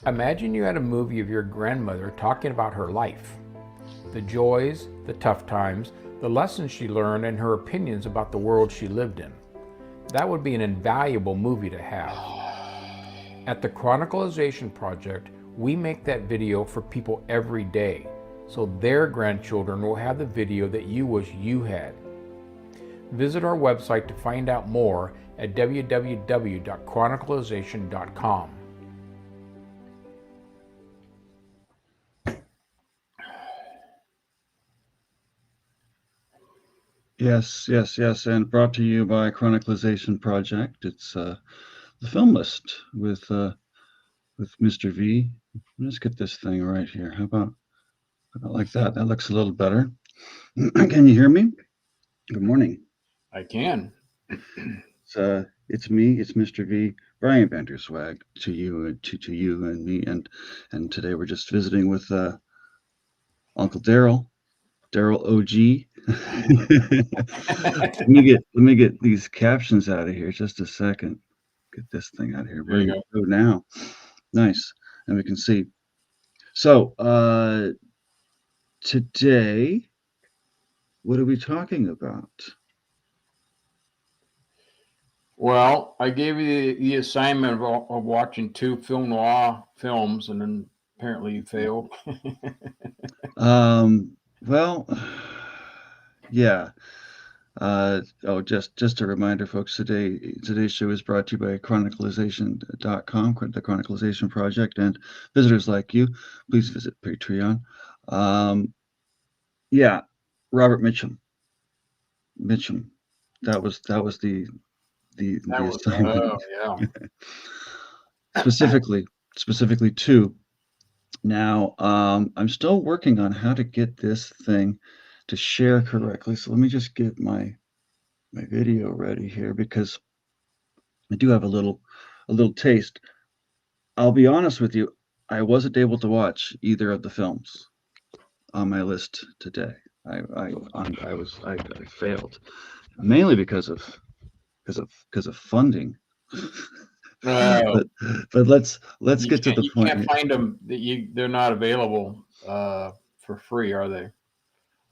Imagine you had a movie of your grandmother talking about her life, the joys, the tough times, the lessons she learned, and her opinions about the world she lived in. That would be an invaluable movie to have. At the Chronicalization Project, we make that video for people every day, so their grandchildren will have the video that you wish you had. Visit our website to find out more at www.chronicalization.com. Yes, yes, yes, and brought to you by Chronicalization Project. It's the film list with Mr. V. Let's get this thing right here. How about like that? That looks a little better. Can you hear me? Good morning. I can. It's me. It's Mr. V. Brian Vanderswag to you to you and me, and today we're just visiting with Uncle Daryl OG. let me get these captions out of here just a second. Get this thing out of here. There you Ready to go now. Nice. And we can see. So today, what are we talking about? Well, I gave you the assignment of watching 2 film noir films, and then apparently you failed. Well, yeah. Just a reminder, folks. Today's show is brought to you by Chronicalization.com, the Chronicalization Project, and visitors like you. Please visit Patreon. Yeah, Robert Mitchum. That was the assignment. Oh, yeah. specifically two. Now, I'm still working on how to get this thing to share correctly. So let me just get my video ready here, because I do have a little taste. I'll be honest with you, I wasn't able to watch either of the films on my list today. I failed, mainly because of funding. But let's get to the point. You can't find them. They're not available for free, are they?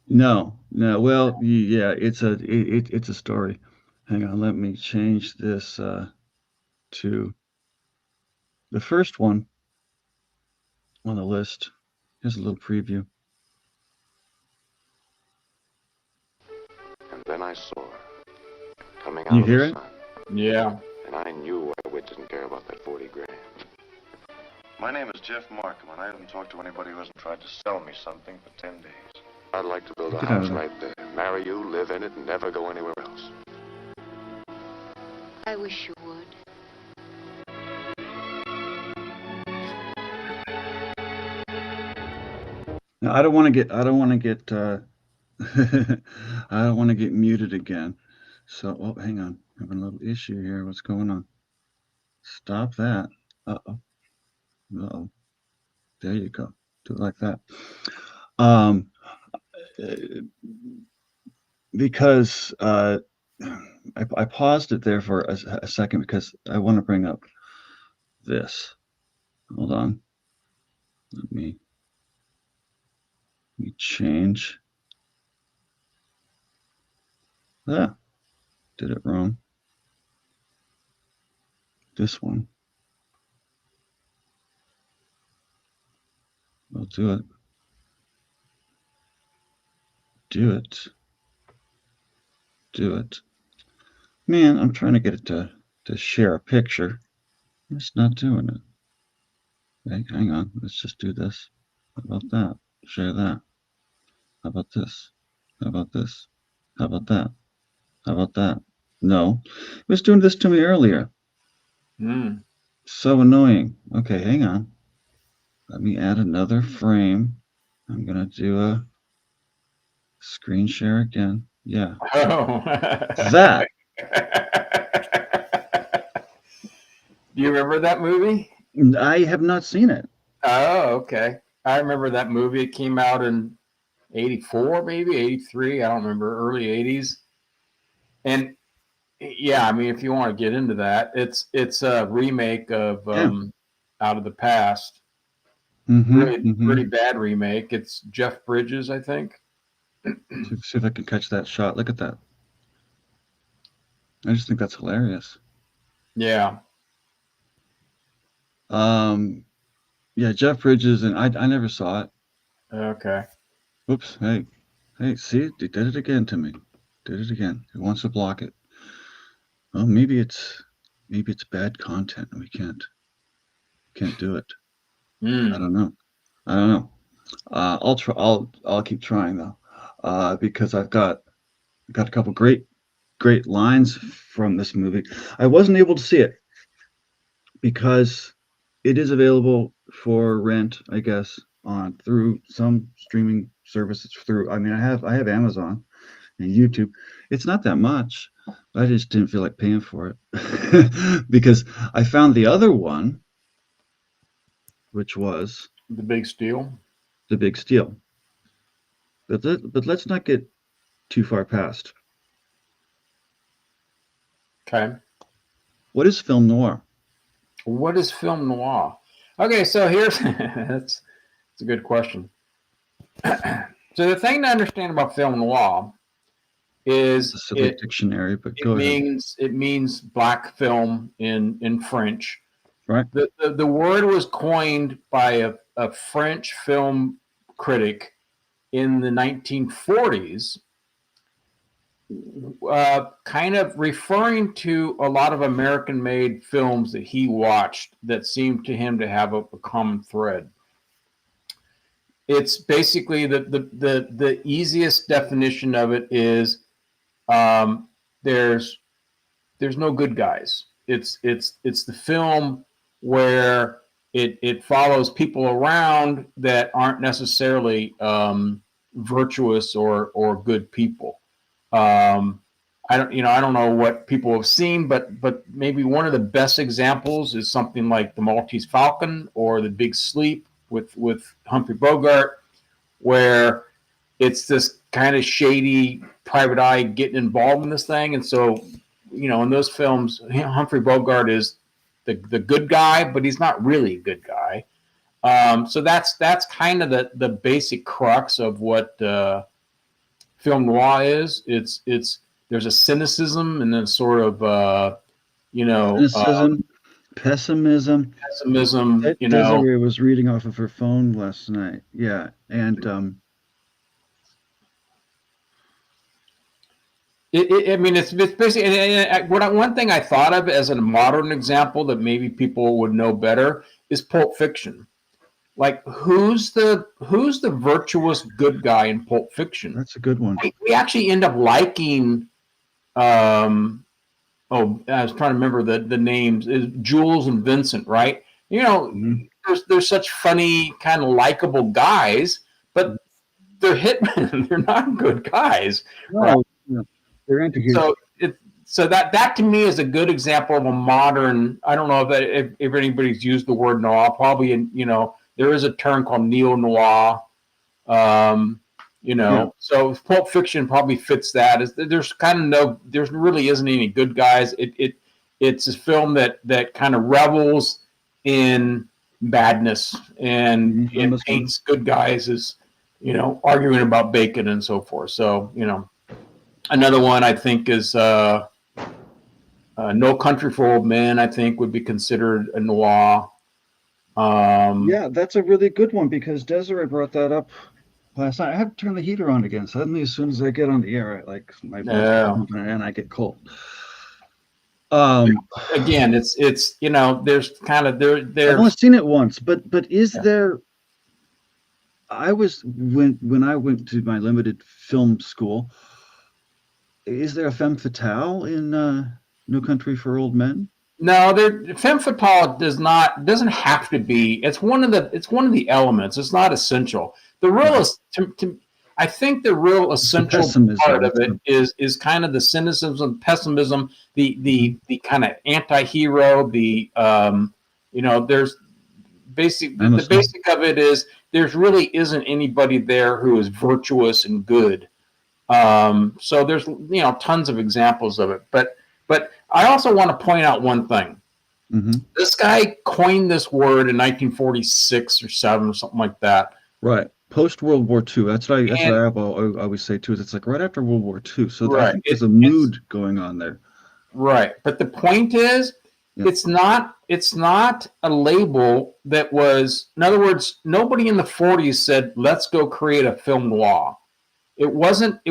No. Well, yeah, it's a story. Hang on, let me change this to the first one on the list. Here's a little preview. And then I saw her coming out You of hear the it? sun. Yeah. And I knew why Wit didn't care about that 40 grand. My name is Jeff Markham, and I haven't talked to anybody who hasn't tried to sell me something for 10 days. I'd like to build a Get out house of there. right there, marry you, live in it, and never go anywhere else. I wish you would. Now, I don't want to get I don't want to get muted again. So, oh, hang on. I'm having a little issue here. What's going on? Stop that. Uh-oh. Uh-oh. There you go. Do it like that. Because I paused it there for a second because I want to bring up this. Hold on. Let me change. Ah, did it wrong. This one. I'll do it. Do it. Man, I'm trying to get it to share a picture. It's not doing it. Okay, hang on. Let's just do this. How about that? Share that. How about this? How about this? How about that? How about that? No. It was doing this to me earlier. So annoying. Okay, hang on. Let me add another frame. I'm going to do a screen share again. Yeah. Oh. That. Do you remember that movie? I have not seen it. Oh, okay. I remember that movie. It came out in 84, maybe 83. I don't remember. Early 80s. And yeah, I mean, if you want to get into that, it's a remake of Out of the Past. really bad remake. It's Jeff Bridges, I think. See if I can catch that shot. Look at that. I just think that's hilarious. Yeah. Yeah, Jeff Bridges, and I never saw it. Okay. Oops. Hey, see, they did it again to me. Did it again. It wants to block it. Well, maybe it's bad content and we can't do it. I don't know. I'll try. I'll keep trying though, because I've got a couple great lines from this movie. I wasn't able to see it because it is available for rent, I guess, through some streaming services. I have Amazon and YouTube. It's not that much. I just didn't feel like paying for it because I found the other one, which was The Big Steal. The Big Steal. But let's not get too far past. Okay. What is film noir? What is film noir? Okay, so here's that's a good question. So the thing to understand about film noir is It's a silly dictionary, but go ahead. It means black film in French. Right. The word was coined by a French film critic in the 1940s, kind of referring to a lot of American-made films that he watched that seemed to him to have a common thread. It's basically the easiest definition of it is there's no good guys. It's the film where it follows people around that aren't necessarily virtuous or good people. I don't know what people have seen, but maybe one of the best examples is something like The Maltese Falcon or The Big Sleep with Humphrey Bogart, where it's this kind of shady private eye getting involved in this thing. And so, in those films, Humphrey Bogart is the good guy, but he's not really a good guy. So that's kind of the basic crux of what film noir is. It's there's a cynicism and then sort of cynicism, pessimism. Desiree was reading off of her phone last night. Yeah, and it's basically one thing I thought of as a modern example that maybe people would know better is Pulp Fiction. Like, who's the virtuous good guy in Pulp Fiction? That's a good one. We actually end up liking. I was trying to remember the names. Is Jules and Vincent, right? There's such funny, kind of likable guys, but they're hitmen. They're not good guys. No, right? No. They're anti-heroes. So that to me is a good example of a modern. I don't know if anybody's used the word noir. Probably there is a term called neo-noir. So Pulp Fiction probably fits that. There really isn't any good guys. It's a film that kind of revels in badness and paints good guys as, arguing about bacon and so forth. So, another one I think is No Country for Old Men, I think would be considered a noir. Yeah, that's a really good one because Desiree brought that up last night. I had to turn the heater on again. Suddenly, as soon as I get on the air, my blood and I get cold. Again, it's there's kind of there. I've only seen it once, but is there? I was when I went to my limited film school. Is there a femme fatale in No Country for Old Men? No, femme fatale doesn't have to be. It's one of the elements. It's not essential. The real I think the real essential part of it is kind of the cynicism, pessimism, the kind of anti-hero. There's the basic of it is there's really isn't anybody there who is virtuous and good. So there's tons of examples of it, but I also want to point out one thing Mm-hmm. This guy coined this word in 1946 or 7 or something like that. Right. Post World War II. That's what And I always say too. Is it's like right after World War II. So I right, think there's a mood going on there. right. But the point is, Yeah. it's not a label that was. In other words, nobody in the 40s said, "Let's go create a film noir." It wasn't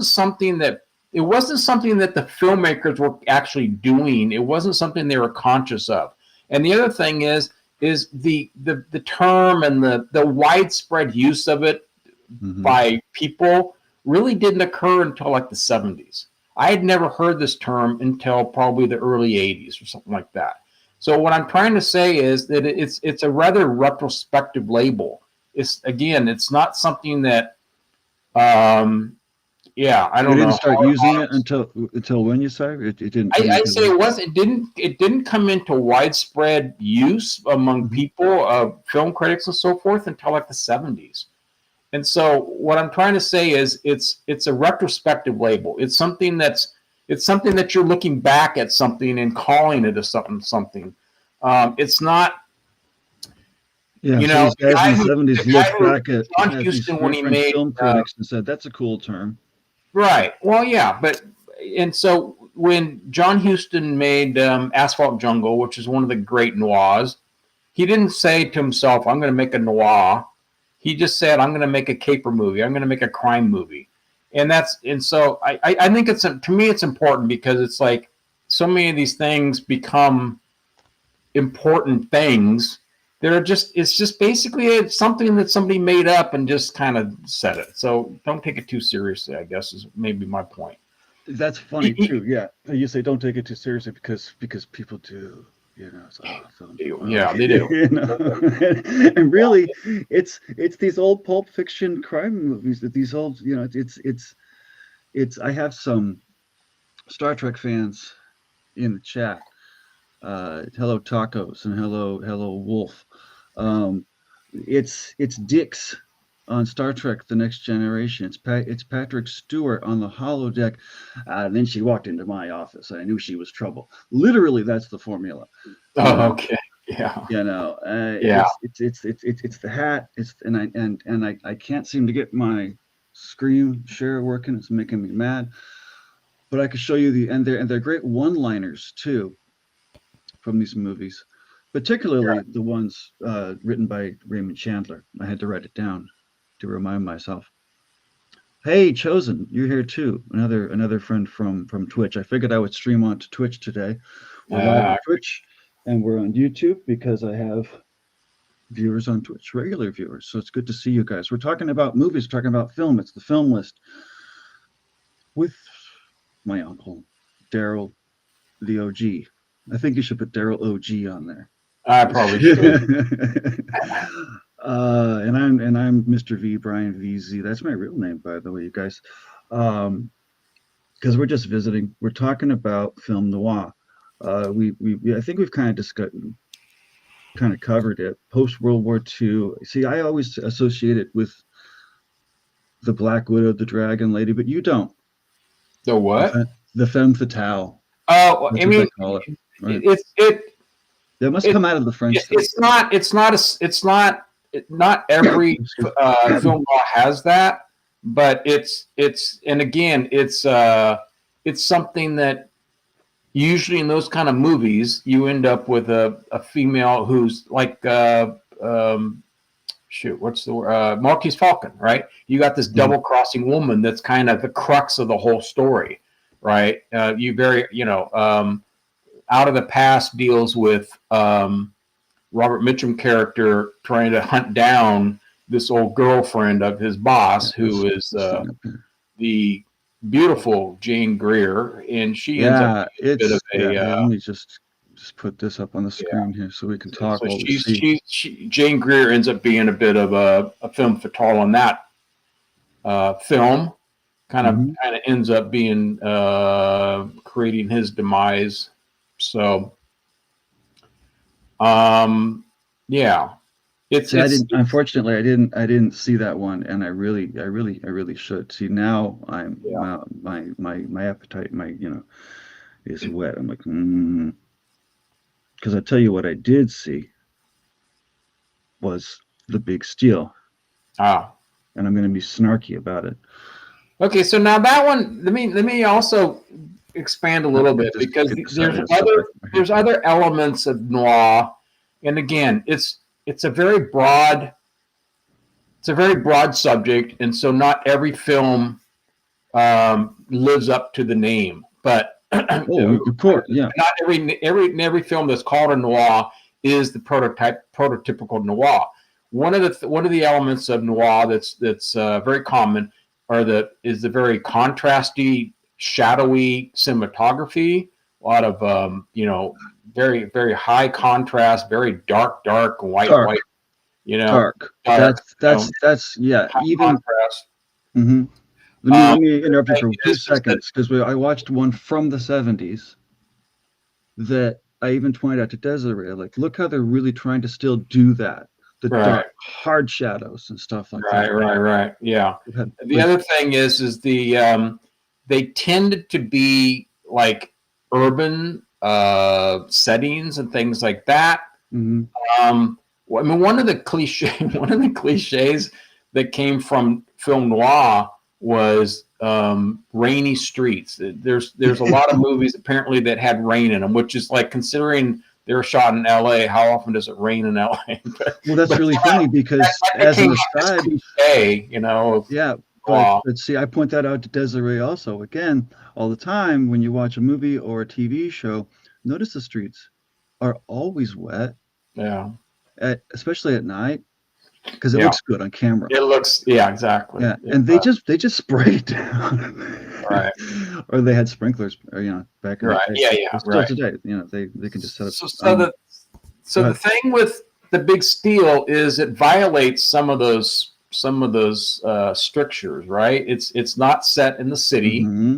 something that the filmmakers were actually doing. It wasn't something they were conscious of. And the other thing is the term and the widespread use of it Mm-hmm. by people really didn't occur until like the 70s. I had never heard this term until probably the early 80s or something like that. So what I'm trying to say is that it's a rather retrospective label. It's not something that yeah, I You don't didn't know. start using it until when you started? It didn't come I into say it didn't come into widespread use among Mm-hmm. people, film critics and so forth, until like the 70s. And so what I'm trying to say is it's a retrospective label. It's something that you're looking back at something and calling it a something. It's not, Yeah, you so know, these guys in the 70s looked back at John as these Huston when he French made film critics and said, that's a cool term. right. Well, yeah, and so when John Huston made Asphalt Jungle, which is one of the great noirs, he didn't say to himself, "I'm going to make a noir." He just said, "I'm going to make a caper movie. I'm going to make a crime movie," and so I think to me it's important because it's like so many of these things become important things. It's just basically something that somebody made up and just kind of said it. So don't take it too seriously, I guess is maybe my point. That's funny too. Yeah, you say don't take it too seriously because people do. You know, it's, Yeah, they do. You know, and really, it's these old Pulp Fiction crime movies that these old, you know, it's. I have some Star Trek fans in the chat. Hello tacos and hello wolf. Um, it's Dix on Star Trek: The Next Generation. It's Patrick Stewart on the holodeck. And then she walked into my office. I knew she was trouble. Literally, that's the formula. Oh, okay. Yeah. You know, Yeah. it's the hat. I can't seem to get my screen share working. It's making me mad. But I could show you and they're great one-liners too from these movies, particularly the ones written by Raymond Chandler. I had to write it down to remind myself. Hey, Chosen, you're here too. Another friend from Twitch. I figured I would stream onto Twitch today. We're live on Twitch and we're on YouTube because I have viewers on Twitch, regular viewers. So it's good to see you guys. We're talking about movies, talking about film. It's the film list with my uncle, Daryl, the OG. I think you should put Daryl OG on there. I probably should. And I'm Mr. V, Brian VZ. That's my real name, by the way, you guys. Because we're just visiting. We're talking about film noir. I think we've kind of covered it. Post World War II. See, I always associate it with the Black Widow, the Dragon Lady, but you don't. The what? The femme fatale. Oh, I mean, call it. Right. That must come out of the French. Not every film noir has that, but it's something that usually in those kind of movies you end up with a female who's like what's the word? Marquise Falcon, right? You got this double crossing woman that's kind of the crux of the whole story, right? Out of the Past deals with Robert Mitchum character trying to hunt down this old girlfriend of his boss, who is the beautiful Jane Greer, and she ends up being a bit of a. Let me just put this up on the screen here so we can talk. So Jane Greer ends up being a bit of a femme fatale on that film. Kind of ends up being creating his demise. So, yeah, unfortunately, I didn't see that one, and I really should see. Now I'm my appetite, is wet. I'm like, because I tell you what I did see was The Big Steal, Ah. and I'm going to be snarky about it. Okay, so now that one, let me also expand a little bit, Just because get this out of here so there's other elements of noir, and again, it's a very broad subject, and so not every film lives up to the name. But Oh, of course, yeah. not every film that's called a noir is the prototypical noir. One of the elements of noir that's very common is the very contrasty, shadowy cinematography. A lot of very very high contrast, very dark white. Dark. Dark. That's yeah. High Even contrast. mhm. Let me interrupt you thing for two is that seconds, because I watched one from the 70s that I even pointed out to Desiree. Like, look how they're really trying to still do that. The Right. dark, hard shadows and stuff like that. Right. Yeah. The other thing is they tended to be like urban settings and things like that. Mhm. I mean, one of the cliches that came from film noir was rainy streets. There's a lot of movies apparently that had rain in them, which is like, considering they were shot in LA, how often does it rain in LA? Well, that's really funny, because as an aside, cliche, yeah, but see, I point that out to Desiree also. Again, all the time when you watch a movie or a TV show, notice the streets are always wet, Yeah. especially at night, because it looks good on camera. It looks, yeah, exactly. Yeah, and they just spray it down, right? Or they had sprinklers, or back in right. the day. Yeah, still right. Today, they can just set up. So the thing with The Big Steal is it violates some of those strictures, right? It's not set in the city. Mm-hmm.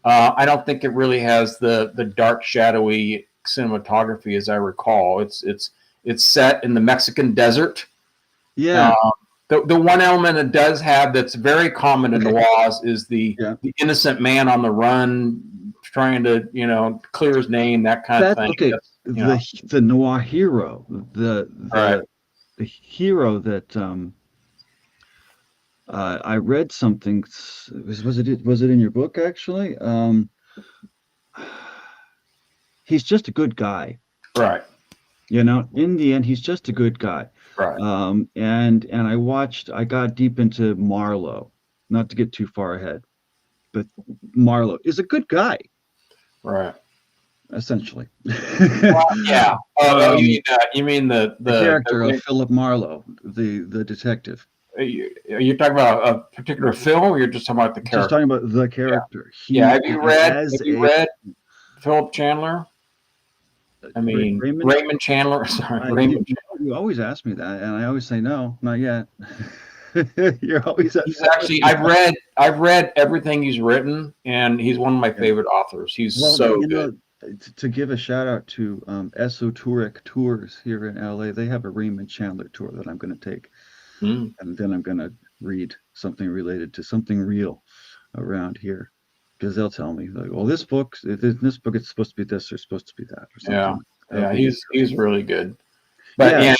I don't think it really has the dark, shadowy cinematography, as I recall. It's set in the Mexican desert. Yeah. The one element it does have that's very common in noirs is the innocent man on the run, trying to clear his name, that kind of thing. Okay. The noir hero, the hero that I read something. Was it in your book, actually? He's just a good guy, right? In the end, he's just a good guy. Right. And I got deep into Marlowe, not to get too far ahead, but Marlowe is a good guy. Right. Essentially. Well, yeah. You mean the character of Philip Marlowe, the detective. Are you talking about a particular film, or you're just talking about the character? Just talking about the character. Yeah. Have you read Philip Chandler? I mean, Raymond Chandler. Sorry, Raymond Chandler. You always ask me that, and I always say no, not yet. You're always. He's actually. I've read everything he's written, and he's one of my favorite authors. He's so good. To give a shout out to Esoteric Tours here in LA, they have a Raymond Chandler tour that I'm going to take, and then I'm going to read something related to something real around here, because they'll tell me, like, well, this book it's supposed to be this or supposed to be that or something. Yeah, he's really good. But a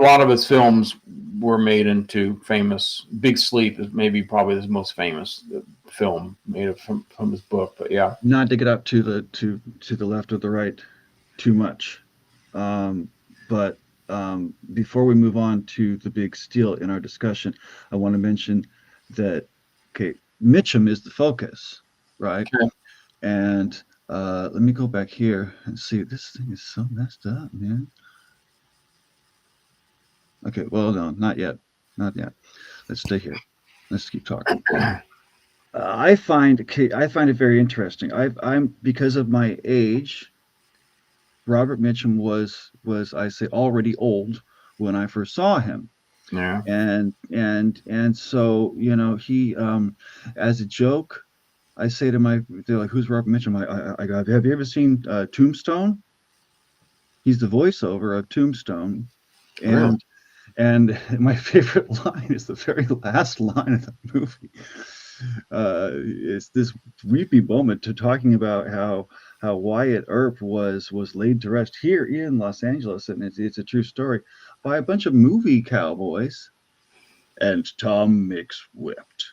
lot of his films were made into famous. Big Sleep is probably his most famous film made from his book. But yeah, not to get up to the left or the right too much, but before we move on to The Big Steal in our discussion, I want to mention that Mitchum is the focus, right? Okay. And let me go back here and see. This thing is so messed up, man. Okay, well, no, not yet. Let's stay here. Let's keep talking. I find it very interesting. I'm because of my age. Robert Mitchum was I say already old when I first saw him. Yeah. And so he as a joke, I say to they're like, who's Robert Mitchum? I go, have you ever seen Tombstone? He's the voiceover of Tombstone, and my favorite line is the very last line of the movie. It's this weepy moment to talking about how how Wyatt Earp was laid to rest here in Los Angeles, and it's a true story, by a bunch of movie cowboys. And Tom Mix wept.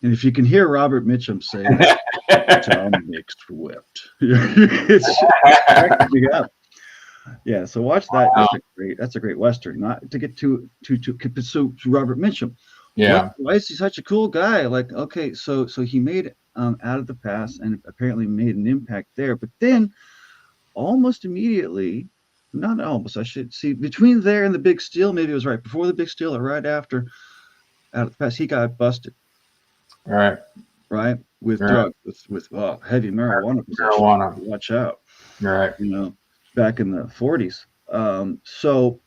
And if you can hear Robert Mitchum say that, Tom Mix wept. It's just cracking me up. Yeah, so watch that. That's a great Western. Not to get to Robert Mitchum. Yeah. Why is he such a cool guy? Like, okay, so he made Out of the Past and apparently made an impact there. But then almost immediately, not almost, I should see, between there and the Big Steal, maybe it was right before the Big Steal or right after Out of the Past, he got busted. Right. With drugs, with heavy marijuana possession. Marijuana. Watch out. Right. Back in the 40s. So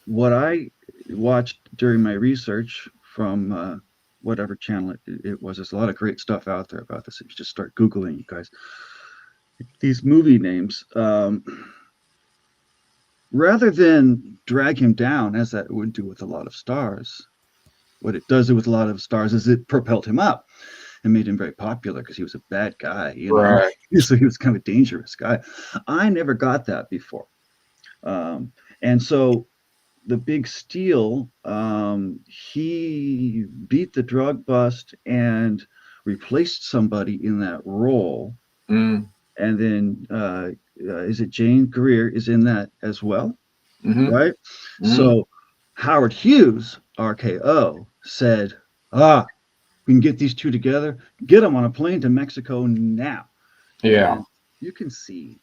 what I watched during my research from whatever channel it was, there's a lot of great stuff out there about this. If you just start Googling, you guys, these movie names, rather than drag him down, as that would do with a lot of stars, what it does with a lot of stars is it propelled him up and made him very popular because he was a bad guy, Right. So he was kind of a dangerous guy. I never got that before. And so the Big Steal, he beat the drug bust and replaced somebody in that role. Mm. And then is it Jane Greer is in that as well? Mm-hmm. Right? Mm-hmm. So Howard Hughes, RKO, said, we can get these two together, get them on a plane to Mexico now. Yeah. And you can see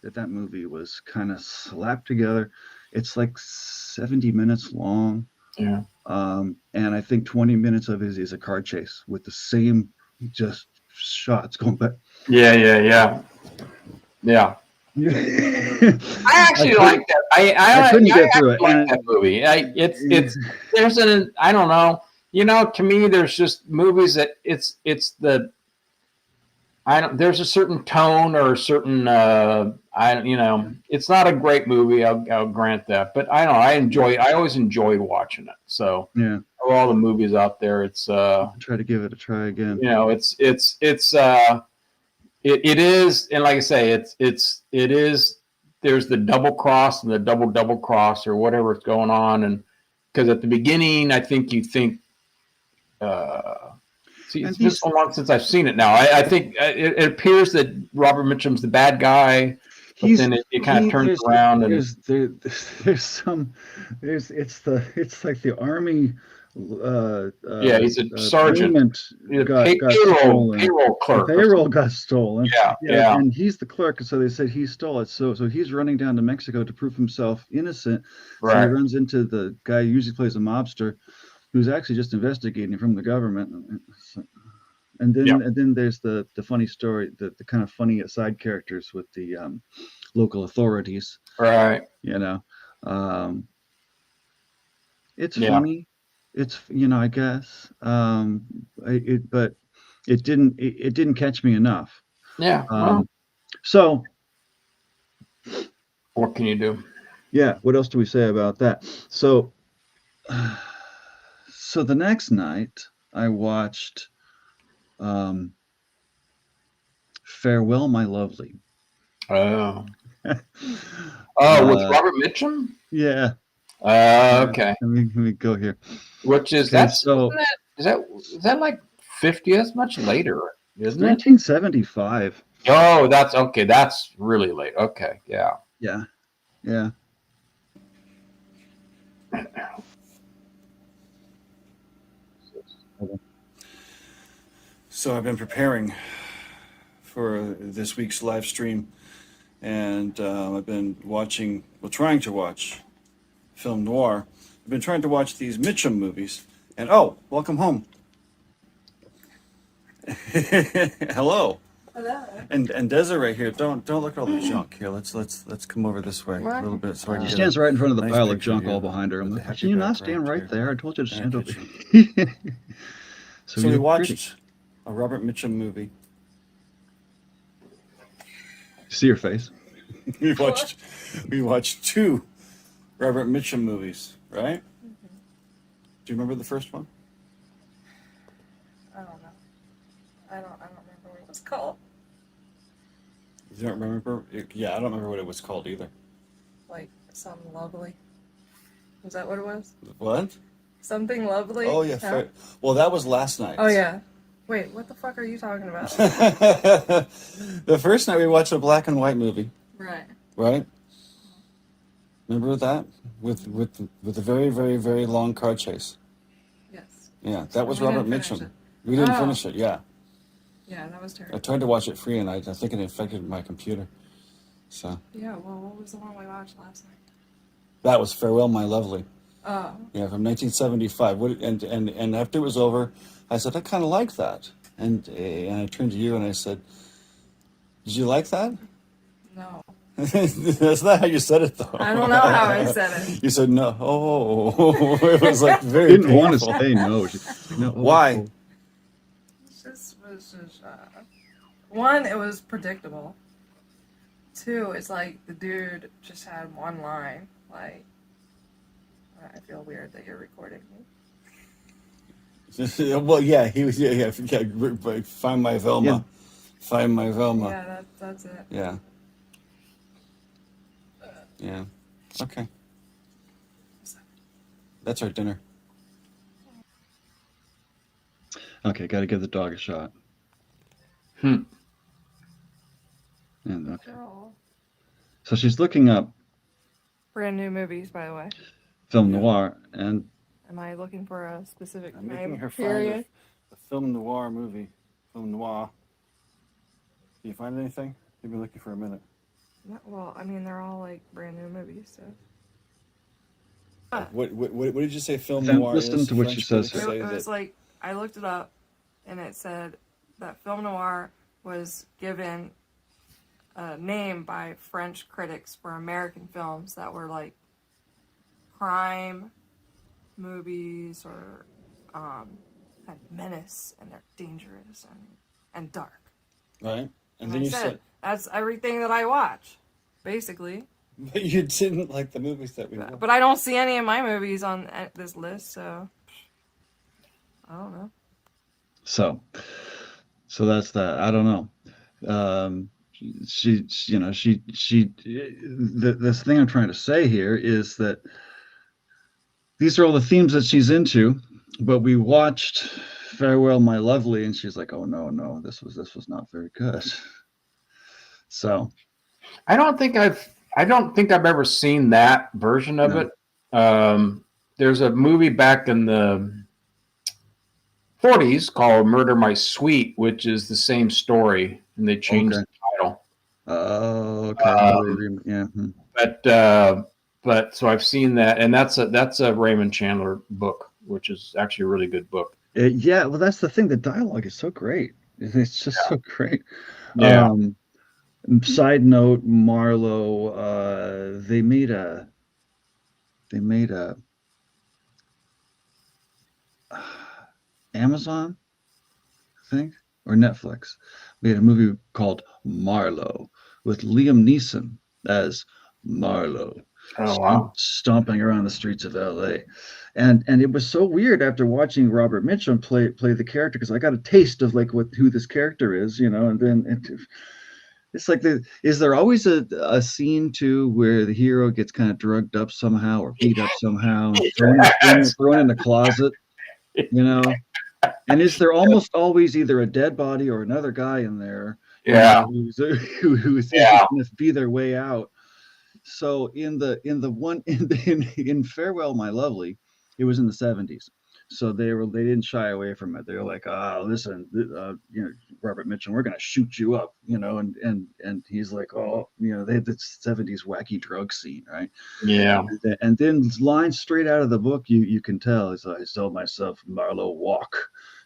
that movie was kind of slapped together. It's like 70 minutes long. Yeah. And I think 20 minutes of it is a car chase with the same just shots going back. Yeah. I actually like that. I couldn't get through it. I like that movie. There's an, I don't know. To me, there's just movies that there's a certain tone or a certain, it's not a great movie. I'll grant that, but I don't know. I always enjoy watching it. So yeah, of all the movies out there, it's, try to give it a try again. It is, and like I say, it is. There's the double cross and the double cross or whatever's going on, and because at the beginning, I think you think. It's been so long since I've seen it now. I think it appears that Robert Mitchum's the bad guy, but then it kind of turns around and it's like the army. He's a sergeant. Payroll clerk. Payroll got stolen. Yeah. And he's the clerk, so they said he stole it. So he's running down to Mexico to prove himself innocent. Right. So he runs into the guy who usually plays a mobster, who's actually just investigating from the government. And then there's the funny story, the kind of funny side characters with the local authorities. Right. It's funny. It's I guess. But it didn't catch me enough. Yeah. So what can you do? Yeah. What else do we say about that? So the next night I watched Farewell, My Lovely. Oh. With Robert Mitchum? Yeah. Okay. Let me go here. Which is is that like 50? That's much later, isn't it? 1975. Oh, that's okay. That's really late. Okay. Yeah. Yeah. So I've been preparing for this week's live stream, and I've been trying to watch film Noir. I've been trying to watch these Mitchum movies, and welcome home. Hello. Hello. And Desiree here. Don't look at all the junk here. Let's come over this way a little bit so I can She get stands right in front of the nice pile of picture junk here all behind her. I'm with the like, happy can you not background stand right here. there? I told you to stand over Kitchen. here. So we watched a Robert Mitchum movie. See your face. we watched two Robert Mitchum movies, right? Mm-hmm. Do you remember the first one? I don't know. I don't remember what it was called. You don't remember? Yeah, I don't remember what it was called either. Like something lovely. Was that what it was? What? Something lovely? Oh, yeah. No? Well, that was last night. Oh, yeah. Wait, what the fuck are you talking about? The first night we watched a black and white movie, Right. right? Remember that? With a very, very, very long car chase. Yes. Yeah, that was We Robert didn't finish Mitchum. it. We didn't Oh. finish it, yeah. Yeah, that was I terrible. tried to watch it free, and I think it infected my computer. So Yeah, well, what was the one we watched last night? that was Farewell, My Lovely. Oh. Yeah, from 1975. And after it was over, I said, I kind of like that. And I turned to you and I said, did you like that? No. That's not how you said it, though. I don't know how I said it. You said no. Oh, it was like very Didn't want to painful. say no. No. Why? It was just, one, it was predictable. Two, it's like the dude just had one line. Like, I feel weird that you're recording me. Well, yeah, he was. Yeah. Find my Velma. Yeah. Find my Velma. Yeah, that's it. Yeah. Yeah. Okay. That's our dinner. Okay, got to give the dog a shot. Hmm. And okay. Oh. So she's looking up Brand new movies, by the way. film noir, and Am I looking for a specific I'm name? making her find Period. a film noir movie. Film noir. Can you find anything? You've been looking for a minute. No, well, I mean, they're all like brand new movies, so. What did you say? Film Then noir listen is? to what she French says critics It say was that- like, I looked it up, and it said that film noir was given a name by French critics for American films that were like crime movies or kind of menace, and they're dangerous and dark. right? And And then I you said, that's everything that I watch, basically. but you didn't like the movies that we watched. But I don't see any of my movies on this list, so I don't know. so that's that. I don't know. This thing I'm trying to say here is that these are all the themes that she's into, but we watched Farewell, My Lovely, and she's like, oh no, this was not very good. So I don't think I've ever seen that version of No. it. There's a movie back in the 40s called Murder My Sweet, which is the same story, and they changed Okay. the title. oh, okay. Yeah. But so I've seen that, and that's a Raymond Chandler book, which is actually a really good book. Yeah, well, that's the thing. The dialogue is so great. It's just so great. Yeah. Side note, Marlowe, they made a Amazon, I think, or Netflix made a movie called Marlowe with Liam Neeson as Marlowe. Oh wow. Stomping around the streets of LA. And it was so weird after watching Robert Mitchum play the character, because I got a taste of like who this character is, and then it's like is there always a scene too where the hero gets kind of drugged up somehow or beat up somehow and thrown in the closet, and is there almost always either a dead body or another guy in there who's going to be their way out? So in Farewell, My Lovely, it was in the 70s. So they didn't shy away from it. They were like, listen, Robert Mitchum, we're gonna shoot you up, and he's like, they had this 70s wacky drug scene, right? Yeah. And then lines straight out of the book, you can tell. It's like, I tell myself, Marlowe,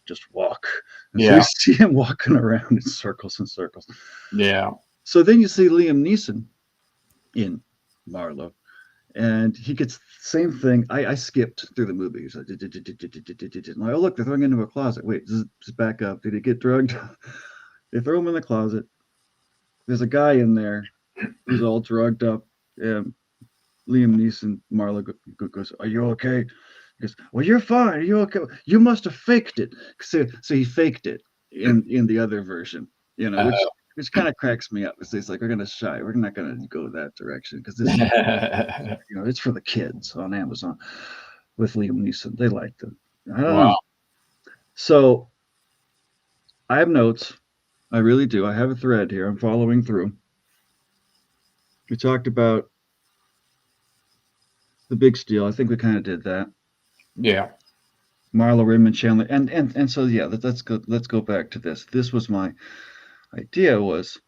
just walk. And so you see him walking around in circles and circles. Yeah. So then you see Liam Neeson in Marlowe, and he gets the same thing. I skipped through the movie. He's like, oh look, they're throwing him into a closet. Wait, just back up. Did he get drugged? They throw him in the closet. There's a guy in there who's all drugged up. Liam Neeson, Marlowe goes, "Are you okay?" He goes, "Well, you're fine. Are you okay? You must have faked it." So he faked it in the other version, which kind of cracks me up. It's like we're not gonna go that direction because this is it's for the kids on Amazon with Liam Neeson. They like them. I don't know. Wow. So I have notes. I really do. I have a thread here. I'm following through. We talked about the big steal. I think we kind of did that. Yeah. Marlo, Raymond Chandler, and so yeah. Let's go back to this. This was my idea. Was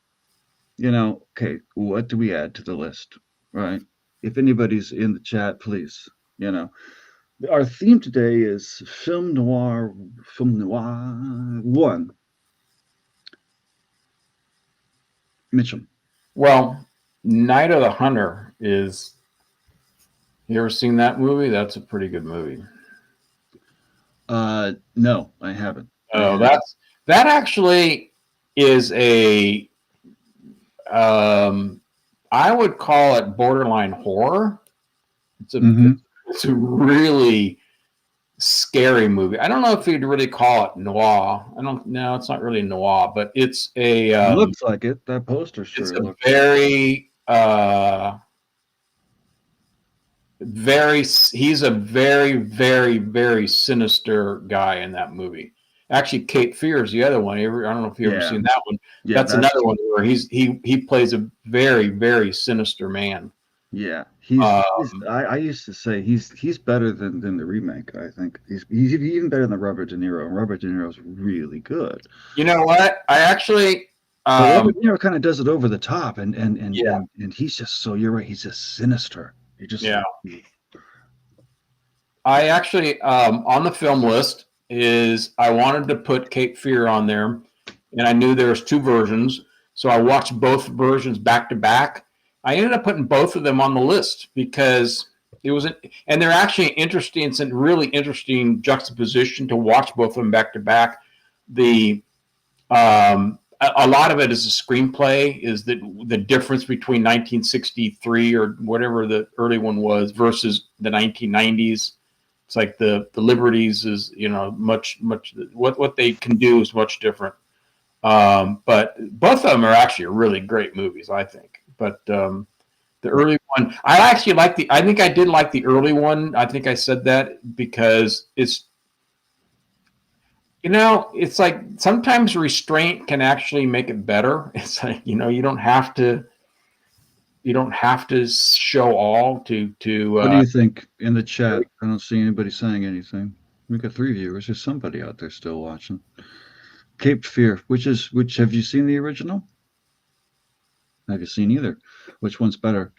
okay, what do we add to the list, right? If anybody's in the chat, please. Our theme today is film noir one. Mitchum. Well, Night of the Hunter is. You ever seen that movie? That's a pretty good movie. No, I haven't. Oh, that actually is a. I would call it borderline horror. It's a really scary movie. I don't know if you'd really call it noir. No, it's not really noir, but it's a. Looks like it. That poster sure. It's a very. He's a very, very, very sinister guy in that movie. Actually, Cape Fear is the other one. I don't know if you've ever seen that one. Yeah, that's another one where he plays a very, very sinister man. Yeah, I used to say he's better than the remake. I think he's even better than Robert De Niro. And Robert De Niro's really good. You know what? I actually. Robert De Niro kind of does it over the top, and he's just so. You're right. He's just sinister. I actually on the film list is I wanted to put Cape Fear on there, and I knew there was two versions, so I watched both versions back to back. I ended up putting both of them on the list because it was, and they're actually interesting. It's a really interesting juxtaposition to watch both of them back to back. A lot of it is a screenplay, is the difference between 1963 or whatever the early one was versus the 1990s. It's like the liberties is, much what they can do is much different. But both of them are actually really great movies, I think. But the early one, I think I did like the early one. I think I said that because it's, it's like sometimes restraint can actually make it better. It's like, you don't have to show all to. What do you think in the chat? I don't see anybody saying anything. We got 3 viewers. There's somebody out there still watching. Cape Fear, which have you seen the original? Have you seen either? Which one's better?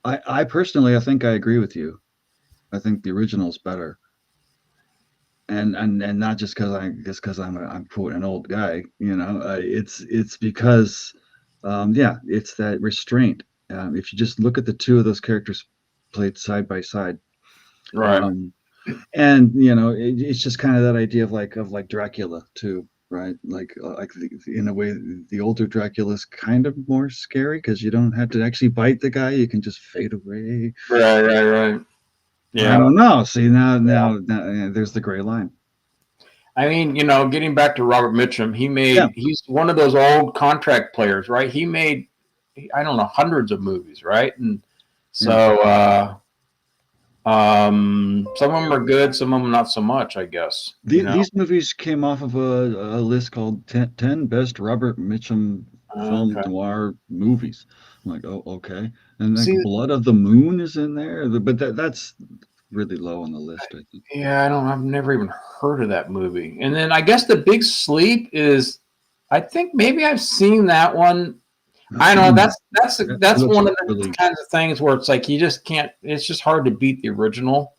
I personally, I think I agree with you. I think the original's better. And not just because I'm quote an old guy, it's because it's that restraint. If you just look at the two of those characters played side by side, right? And it's just kind of that idea of like Dracula too, right? Like in a way, the older Dracula is kind of more scary because you don't have to actually bite the guy; you can just fade away. Right. Yeah. I don't know. See now there's the gray line. I mean, getting back to Robert Mitchum, he's one of those old contract players, right? He made, I don't know, hundreds of movies, right? And so some of them are good, some of them not so much, I guess. These movies came off of a list called 10 best Robert Mitchum film noir movies. I'm like, oh, okay. And then Blood of the Moon is in there, but that's really low on the list, I think. Yeah, I've never even heard of that movie. And then I guess The Big Sleep is, I think maybe I've seen that one. I know that's one of the kinds of things where it's like you just can't. It's just hard to beat the original.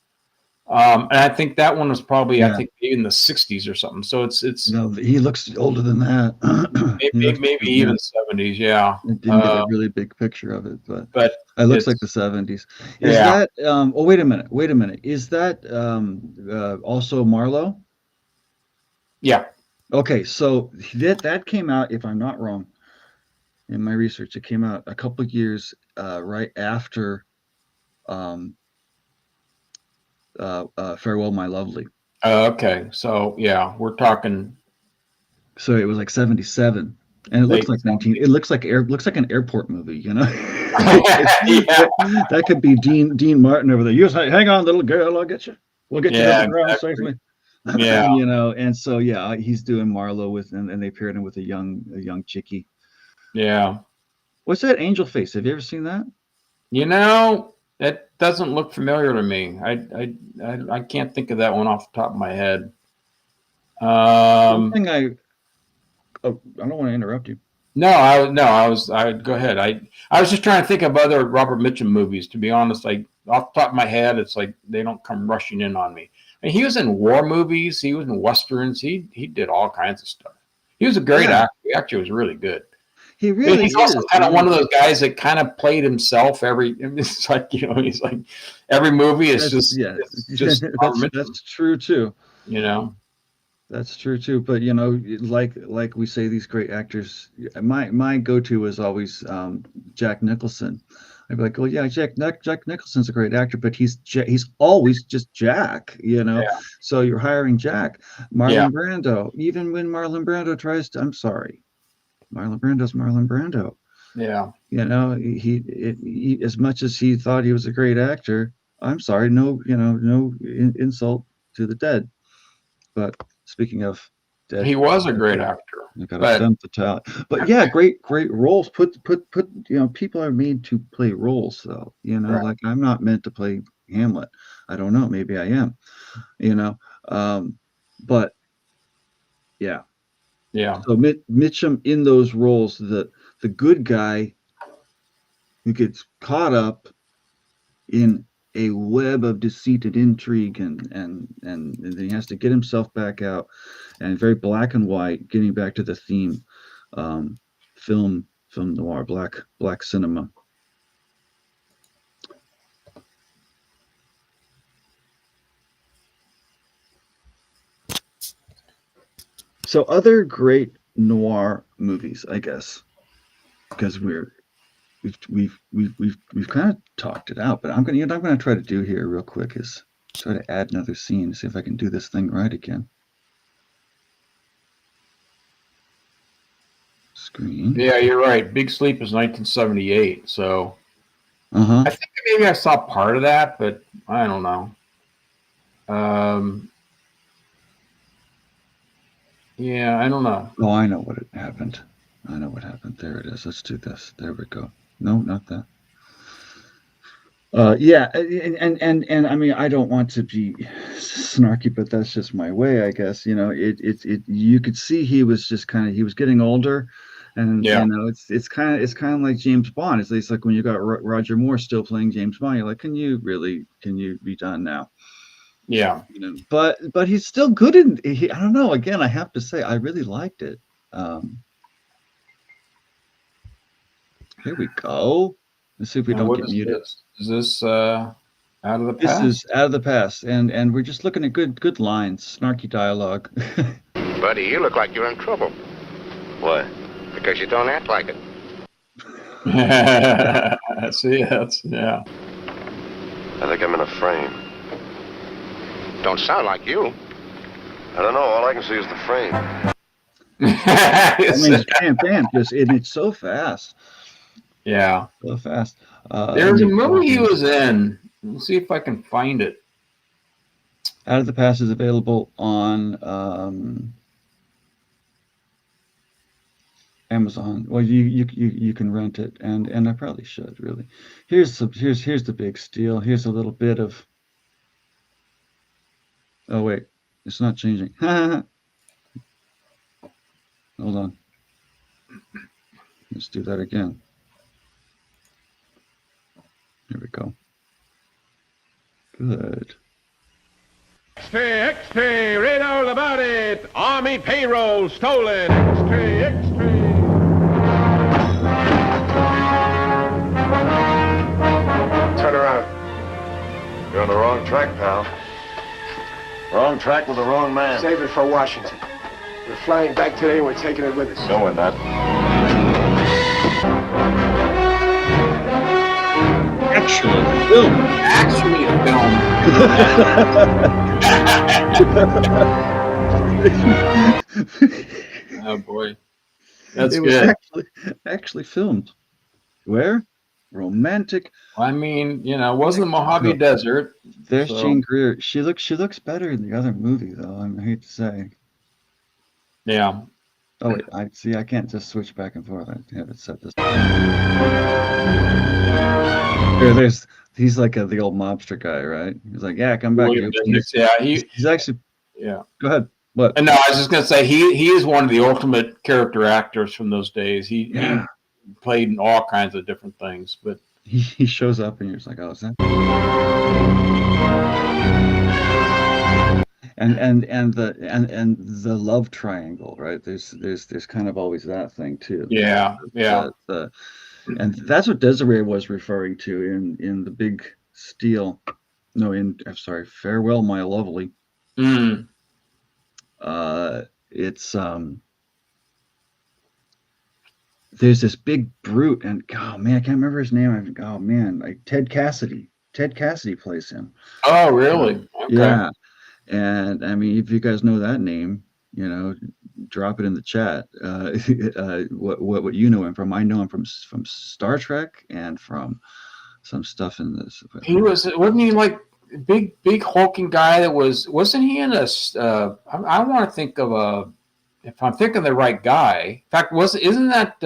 And I think that one was probably I think maybe in the 60s or something. So it's. No, he looks older than that. maybe even 70s. Yeah. I didn't get a really big picture of it, but it looks like the 70s. Is that? Oh, wait a minute. Is that also Marlowe? Yeah. Okay, so that came out, if I'm not wrong, in my research, it came out a couple of years right after Farewell, My Lovely. Okay, so yeah, we're talking. So it was like 77. And it They- looks like 19. It looks like an airport movie, you know. Yeah. That could be Dean Martin over there. You hang on, little girl, I'll get you. We'll get you to Yeah, the ground exactly. safely. Yeah. You know, and so yeah, he's doing Marlowe with, and they paired him with a young chickie. Yeah. What's that Angel Face? Have you ever seen that? You know, that doesn't look familiar to me. I can't think of that one off the top of my head. Something I don't want to interrupt you. I go ahead. I was just trying to think of other Robert Mitchum movies. To be honest, like off the top of my head, it's like they don't come rushing in on me. I mean, he was in war movies. He was in westerns. He did all kinds of stuff. He was a great actor. He actually was really good. He really He's is. also kind of one of those guys that kind of played himself it's like, he's like every movie is it's just that's true too. You know. That's true too. But you know, like we say, these great actors. My go-to is always Jack Nicholson. I'd be like, well, yeah, Jack Nicholson's a great actor, but he's always just Jack, you know. Yeah. So you're hiring Jack. Marlon Brando. Even when Marlon Brando tries to, I'm sorry, Marlon Brando's Marlon Brando. Yeah. You know, he as much as he thought he was a great actor, I'm sorry, no insult to the dead, but speaking of dead, he was a great actor. I got a femme fatale. But yeah, great roles. Put people are made to play roles though. You know, like I'm not meant to play Hamlet. I don't know, maybe I am. You know. But yeah. Yeah. So Mitchum in those roles, the good guy who gets caught up in a web of deceit and intrigue, and then he has to get himself back out, and very black and white, getting back to the theme, film noir, black cinema. So other great noir movies, I guess, because we've kind of talked it out, but I'm gonna try to do here real quick is try to add another scene, see if I can do this thing right again. Screen. Yeah, you're right. Big Sleep is 1978, so I think maybe I saw part of that, but I don't know. Yeah, I don't know. Oh, I know what happened. I know what happened. There it is. Let's do this. There we go. No, not that. Yeah, and I mean, I don't want to be snarky, but that's just my way, I guess. You know, you could see he was just he was getting older, and you know, it's kind of like James Bond. It's like when you got Roger Moore still playing James Bond, you're like, can you be done now? Yeah. You know, but he's still good I don't know. Again, I have to say, I really liked it. Here we go. Let's see if we don't get muted. Is this out of the past? This is out of the past, and we're just looking at good lines, snarky dialogue. Buddy, you look like you're in trouble. Why? Because you don't act like it. See, yeah. I think I'm in a frame. Don't sound like you. I don't know. All I can see is the frame. I mean, bam, and it's so fast. Yeah. So fast. There's a movie he was in. Let's see if I can find it. Out of the Past is available on Amazon. Well, you can rent it, and I probably should really. Here's the big steal. Here's a little bit of. Oh wait, it's not changing. Hold on. Let's do that again. Here we go. Good. Extra, read all about it. Army payroll stolen. Extra. Turn around. You're on the wrong track, pal. Wrong track with the wrong man. Save it for Washington. We're flying back today and we're taking it with us. No, we're not. Excellent film. Actually, a film. Oh boy. That's It was good. actually filmed. Where? Romantic. I mean, you know, it wasn't the Mojave Desert. There's So, Jean Greer. She looks better in the other movie, though. I hate to say. yeah. Oh wait, I see. I can't just switch back and forth. I have it set this. He's like the old mobster guy, right? He's like, yeah, come back. William Bendix, yeah. He's actually. Yeah. Go ahead. What? And no, I was just gonna say he is one of the ultimate character actors from those days. He played in all kinds of different things, but he shows up and you're just like, oh, is that? And the love triangle, right? There's kind of always that thing too. Yeah. And that's what Desiree was referring to in the Big Steel. No, I'm sorry, Farewell, My Lovely. It's there's this big brute, and oh man, I can't remember his name. Oh man, like Ted Cassidy. Ted Cassidy plays him. Oh, really? Okay. Yeah. And I mean, if you guys know that name, you know, drop it in the chat. What you know him from? I know him from Star Trek and from some stuff in this. Wasn't he like big hulking guy that wasn't he in a? I want to think of if I'm thinking the right guy. In fact, isn't that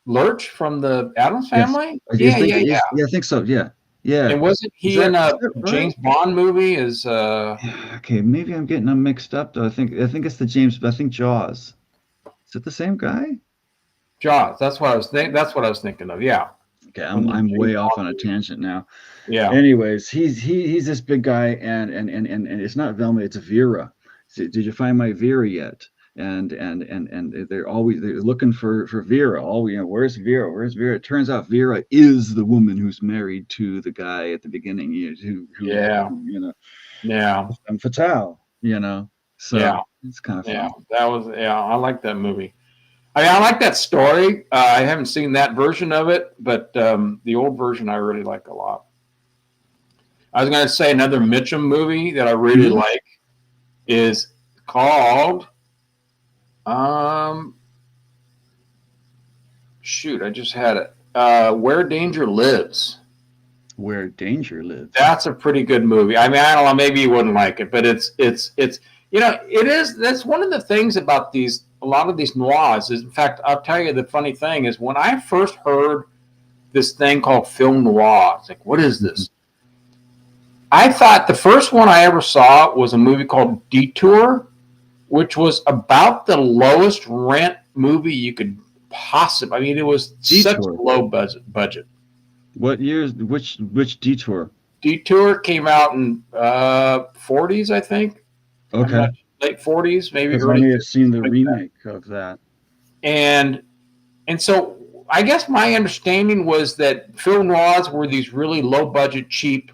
Lurch from the Addams Family? Yes. Yeah, I think so. Yeah. And wasn't he in a James Bond movie? Okay, maybe I'm getting them mixed up though. I think it's the James. I think Jaws. Is it the same guy? Jaws. That's what I was thinking of. Yeah. Okay, I'm way off on a tangent now. Yeah. Anyways, he's this big guy, and it's not Velma, it's Vera. Did you find my Vera yet? And they're looking for Vera. Where's Vera? Where's Vera? It turns out Vera is the woman who's married to the guy at the beginning. And Fatale. So it's kind of fun. Yeah, I like that movie. I like that story. I haven't seen that version of it, but the old version I really like a lot. I was going to say another Mitchum movie that I really like is called. Shoot, I just had it. Where Danger Lives. Where Danger Lives. That's a pretty good movie. I mean, I don't know, maybe you wouldn't like it, but it's you know, it is. That's one of the things about a lot of these noirs. In fact, I'll tell you the funny thing is when I first heard this thing called film noir, it's like, what is this? I thought the first one I ever saw was a movie called Detour, which was about the lowest rent movie you could possibly. I mean, it was such a low budget. What years? Which Detour? Detour came out in 40s, I think. Okay. Late 40s, maybe early. I may have seen the remake of that. And so I guess my understanding was that film noirs were these really low budget, cheap,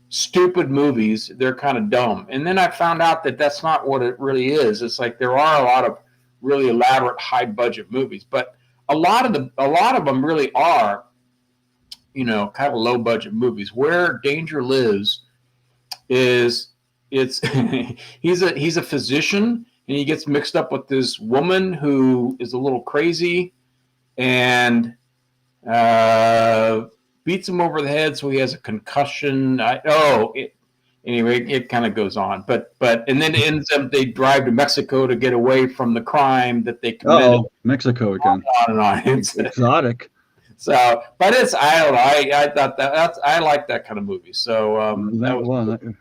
stupid movies. They're kind of dumb. And then I found out that that's not what it really is. It's like there are a lot of really elaborate, high budget movies, but a lot of them really are, you know, kind of low budget movies. Where Danger Lives he's a physician, and he gets mixed up with this woman who is a little crazy and beats him over the head, so he has a concussion. Anyway, it kind of goes on, but and then it ends up they drive to Mexico to get away from the crime that they committed. Oh, Mexico again. On and on. It's exotic. So, but I don't know. I thought I like that kind of movie. So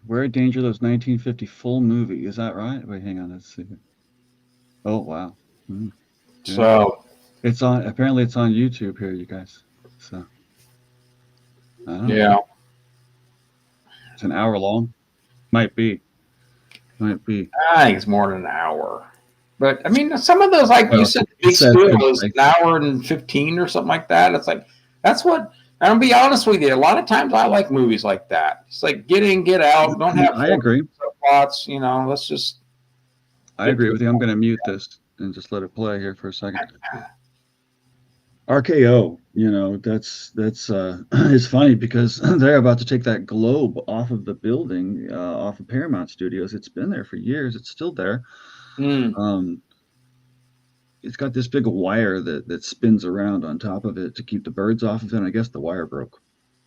Where Danger Lives, 1950 full movie. Is that right? Wait, hang on. Let's see. Oh wow. Yeah. So it's on. Apparently, it's on YouTube here, you guys. So I don't know. Yeah. It's an hour long. Might be. I think it's more than an hour. But I mean, some of those, like you said, the Big Steel was an hour and 15 or something like that. It's like that's what. I'll be honest with you. A lot of times, I like movies like that. It's like get in, get out. Don't have. I agree. Plots, you know. Let's just. I agree with you. I'm going to mute this and just let it play here for a second. RKO, you know, that's it's funny because they're about to take that globe off of the building, off of Paramount Studios. It's been there for years. It's still there. it's got this big wire that spins around on top of it to keep the birds off of it. And I guess the wire broke.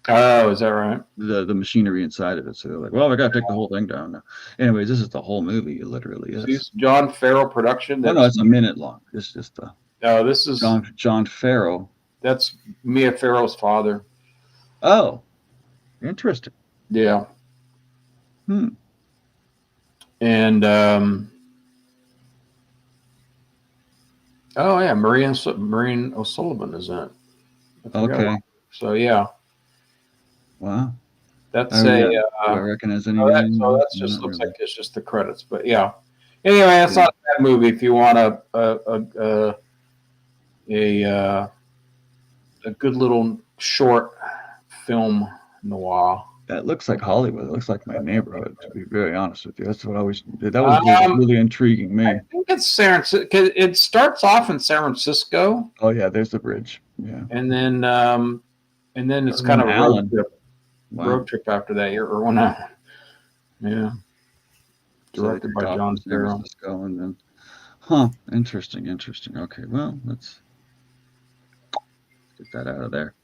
Oh, is that right? The machinery inside of it. So they're like, well, we got to take the whole thing down now. Anyways, this is the whole movie. It literally is. This John Farrell production. No, it's a minute long. It's just this is John Farrell. That's Mia Farrow's father. Oh, interesting. Yeah. And oh yeah, Maureen O'Sullivan is in it. Okay. So yeah. Wow. That's do I recognize anything? So that's just looks like it's just the credits, but yeah. Anyway, that's not a bad movie if you want a good little short film noir. That looks like Hollywood. It looks like my neighborhood, to be very honest with you. That's what I always did. That was really intriguing me. I think it's San Francisco. It starts off in San Francisco. Oh yeah, there's the bridge. Yeah. And then it's kind of a road trip after that year or one out. Yeah. Directed by John Farrell. And then, interesting. Okay, well, let's get that out of there.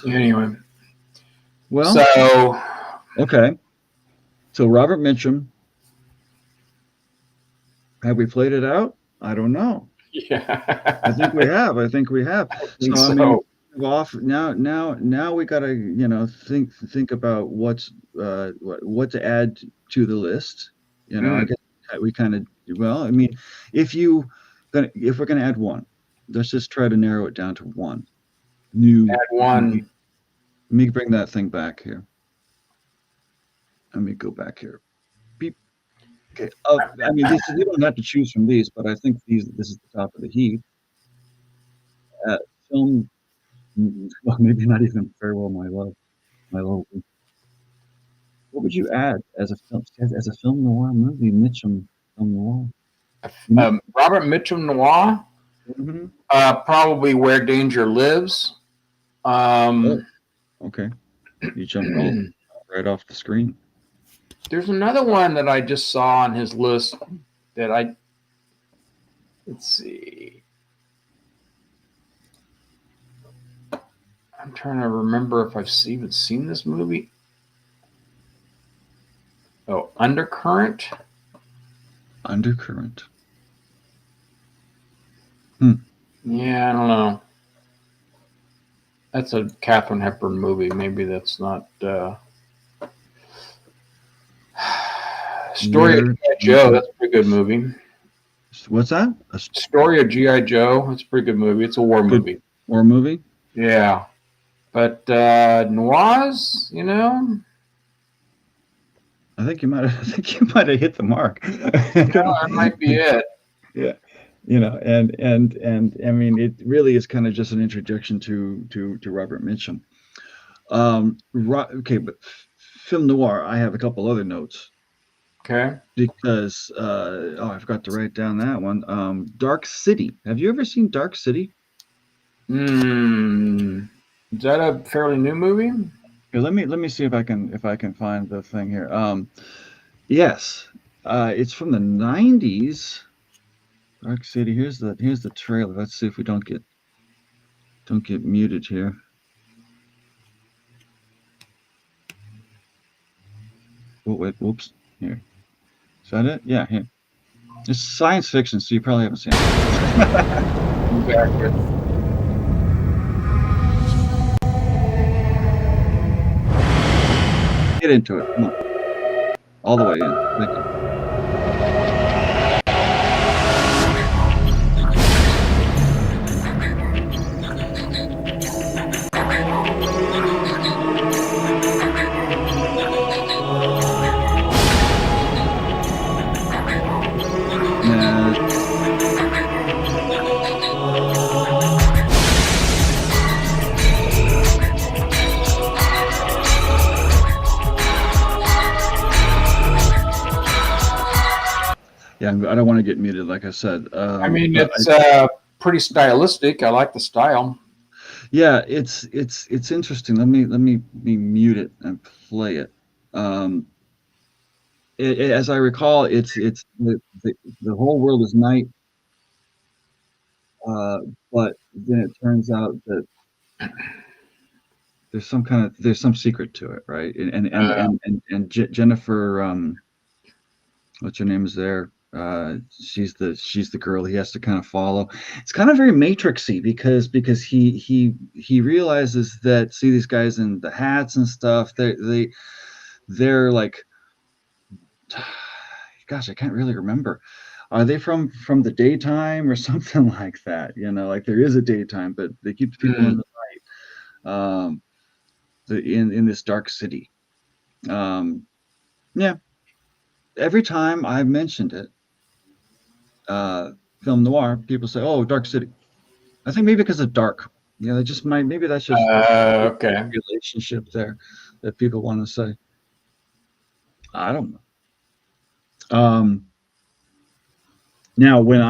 Anyway. Well, okay. So Robert Mitchum. Have we played it out? I don't know. Yeah. I think we have. I mean, off now we gotta think about what to add to the list. I guess we kind of I mean, if we're gonna add one, let's just try to narrow it down to one new. Add one. Let me bring that thing back here. Let me go back here. Beep. Okay. I mean, you don't have to choose from these, but I think this is the top of the heap. Film. Well, maybe not even Farewell, My Love. What would you add as a film noir movie? Mitchum film noir. Robert Mitchum noir. Mm-hmm. Probably Where Danger Lives. Okay. You jumped right off the screen. There's another one that I just saw on his list that let's see. I'm trying to remember if I've even seen this movie. Oh, Undercurrent. Undercurrent. Yeah, I don't know. That's a Katharine Hepburn movie. Maybe that's not. Story of G.I. Joe. That's a pretty good movie. What's that? Story of G.I. Joe. That's a pretty good movie. It's a war movie. War movie? Yeah. But noirs, I think you might have hit the mark. That might be it. Yeah. And I mean, it really is kind of just an introduction to Robert Mitchum. Okay, but film noir, I have a couple other notes. Okay. Because I forgot to write down that one. Dark City. Have you ever seen Dark City? Is that a fairly new movie? Here, let me see if I can find the thing here. Yes. It's from the 90s. Dark City. Here's the trailer. Let's see if we don't get muted here. Oh wait, whoops. Here. Is that it? Yeah, here. It's science fiction, so you probably haven't seen it. Back here. Get into it. Come on. All the way in. Thank you. Yeah, I don't want to get muted, like I said. I mean, it's pretty stylistic. I like the style. Yeah, it's interesting. Let me mute it and play it. As I recall, it's the whole world is night. But then it turns out that there's some secret to it, right? And Jennifer, what's her name is there? She's the girl he has to kind of follow. It's kind of very Matrixy because he realizes that, see, these guys in the hats and stuff, they're like, gosh, I can't really remember. Are they from the daytime or something like that? Like there is a daytime, but they keep the people in the night. In this dark city. Yeah. Every time I've mentioned it, film noir, people say, "Oh, Dark City." I think maybe because of dark. They just might. Maybe that's just Okay. relationship there that people want to say. I don't know. Now, when